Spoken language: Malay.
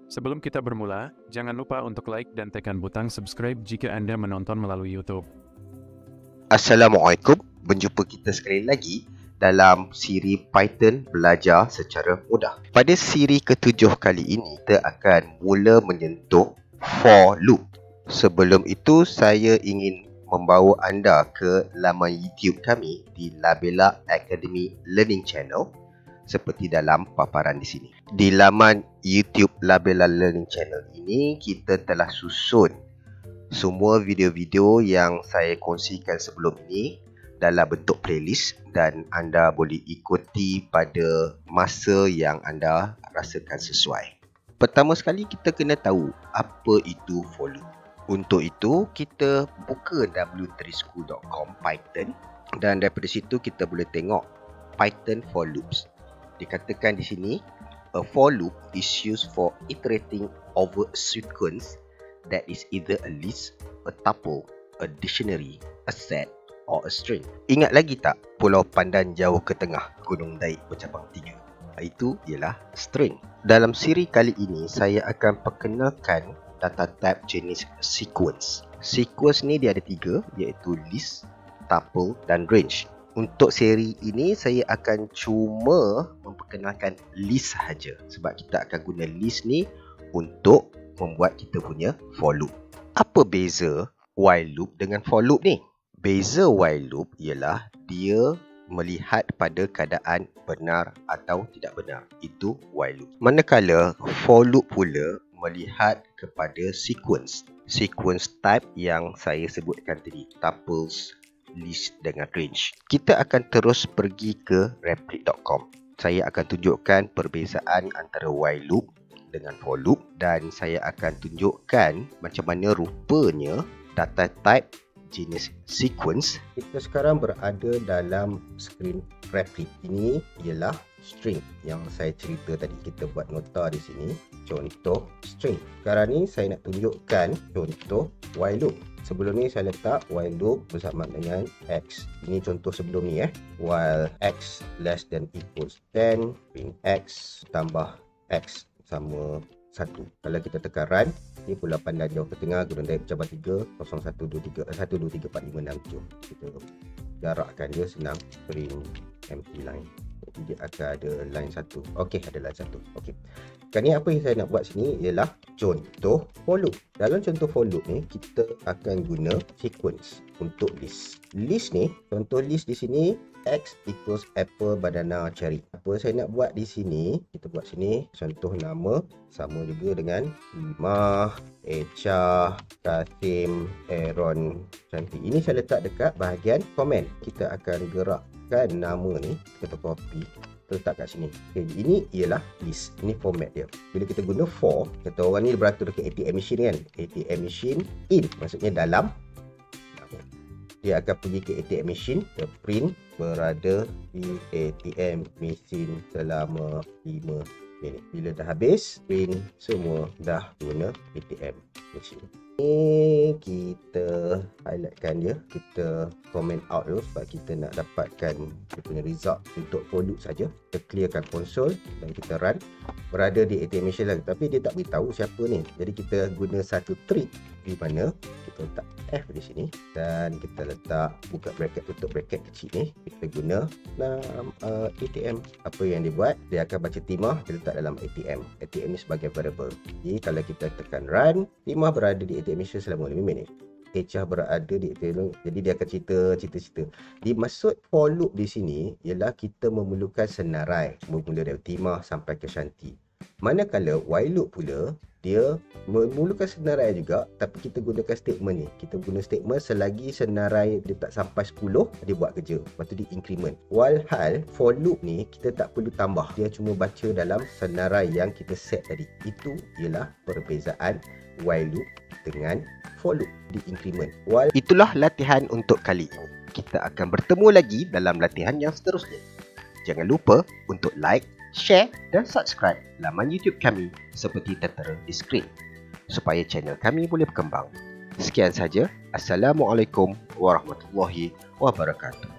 Sebelum kita bermula, jangan lupa untuk like dan tekan butang subscribe jika Anda menonton melalui YouTube. Assalamualaikum, berjumpa kita sekali lagi dalam siri Python belajar secara mudah. Pada siri ke-7 kali ini, kita akan mula menyentuh for loop. Sebelum itu, saya ingin membawa anda ke laman YouTube kami di Labella Academy Learning Channel seperti dalam paparan di sini. Di laman YouTube Labella Learning Channel ini, kita telah susun semua video-video yang saya kongsikan sebelum ini dalam bentuk playlist dan anda boleh ikuti pada masa yang anda rasakan sesuai. Pertama sekali kita kena tahu apa itu for loop. Untuk itu kita buka w3school.com Python dan daripada situ kita boleh tengok Python for loops. Dikatakan di sini, a for loop is used for iterating over a sequence that is either a list, a tuple, a dictionary, a set, or a string. Ingat lagi tak pulau pandan jauh ke tengah, gunung daik bercabang 3? Itu ialah string. Dalam siri kali ini, saya akan perkenalkan data type jenis sequence. Sequence ni dia ada 3, iaitu list, tuple dan range. Untuk seri ini, saya akan cuma memperkenalkan list sahaja. Sebab kita akan guna list ni untuk membuat kita punya for loop. Apa beza while loop dengan for loop ni? Beza while loop ialah dia melihat pada keadaan benar atau tidak benar. Itu while loop. Manakala for loop pula melihat kepada sequence. Sequence type yang saya sebutkan tadi. Tuples, list dengan range. Kita akan terus pergi ke replit.com. Saya akan tunjukkan perbezaan antara while loop dengan for loop dan saya akan tunjukkan macam mana rupanya data type jenis sequence. Kita sekarang berada dalam skrin Replit. Ini ialah string yang saya cerita tadi. Kita buat nota di sini. Contoh string. Sekarang ni saya nak tunjukkan contoh while loop. Sebelum ni saya letak while loop bersama dengan x. Ini contoh sebelum ni while x less than equals 10, print x tambah x sama 1. Kalau kita tekan run, ni pulau pandan jauh ke tengah, gunung daik bercabang 3, 0, 1, 2, 3, 1, 2, 3, 4, 5, 6, 7. Kita jarakkan dia senang, print empty line. Jadi dia akan ada line 1. Okey, ada line 1. Okey. Sekarang ni apa yang saya nak buat sini ialah contoh for loop. Dalam contoh for loop ni, kita akan guna sequence untuk list. List ni, contoh list di sini, x equals apple, banana, cherry. Apa saya nak buat di sini, kita buat sini, contoh nama, sama juga dengan Imah, Echa, Kasim, Aaron, Cantik. Ini saya letak dekat bahagian komen. Kita akan gerakkan nama ni, kita copy, letak kat sini. Okay, ini ialah list. Ini format dia. Bila kita guna for, kata orang ni beratur dekat ATM machine kan. ATM machine in, maksudnya dalam. Dia akan pergi ke ATM machine, dia print berada di ATM machine selama 5 minit. Bila dah habis, print semua dah guna ATM machine. Ini kita highlightkan dia, kita comment out dulu sebab kita nak dapatkan dia punya result untuk for loop saja. Kita clearkan konsol dan kita run. Berada di ATM machine lagi, tapi dia tak beritahu siapa ni. Jadi kita guna satu trick di mana kita letak F di sini dan kita letak buka bracket, tutup bracket kecil ni. Kita guna ATM. Apa yang dia buat, dia akan baca timah, dia letak dalam ATM. ATM ni sebagai variable. Jadi kalau kita tekan run, timah berada di ATM machine selama 5 minit. Ecah berada di ATM, jadi dia akan cerita. Dimaksud for loop di sini ialah kita memerlukan senarai bermula dari timah sampai ke Shanti. Manakala while loop pula, dia memerlukan senarai juga, tapi kita gunakan statement ni. Kita guna statement selagi senarai dia tak sampai 10, dia buat kerja. Lepas tu dia increment. Walhal for loop ni kita tak perlu tambah. Dia cuma baca dalam senarai yang kita set tadi. Itu ialah perbezaan while loop dengan for loop di increment. Itulah latihan untuk kali ini. Kita akan bertemu lagi dalam latihan yang seterusnya. Jangan lupa untuk like, share dan subscribe laman YouTube kami seperti tertera di skrin supaya channel kami boleh berkembang. Sekian saja. Assalamualaikum warahmatullahi wabarakatuh.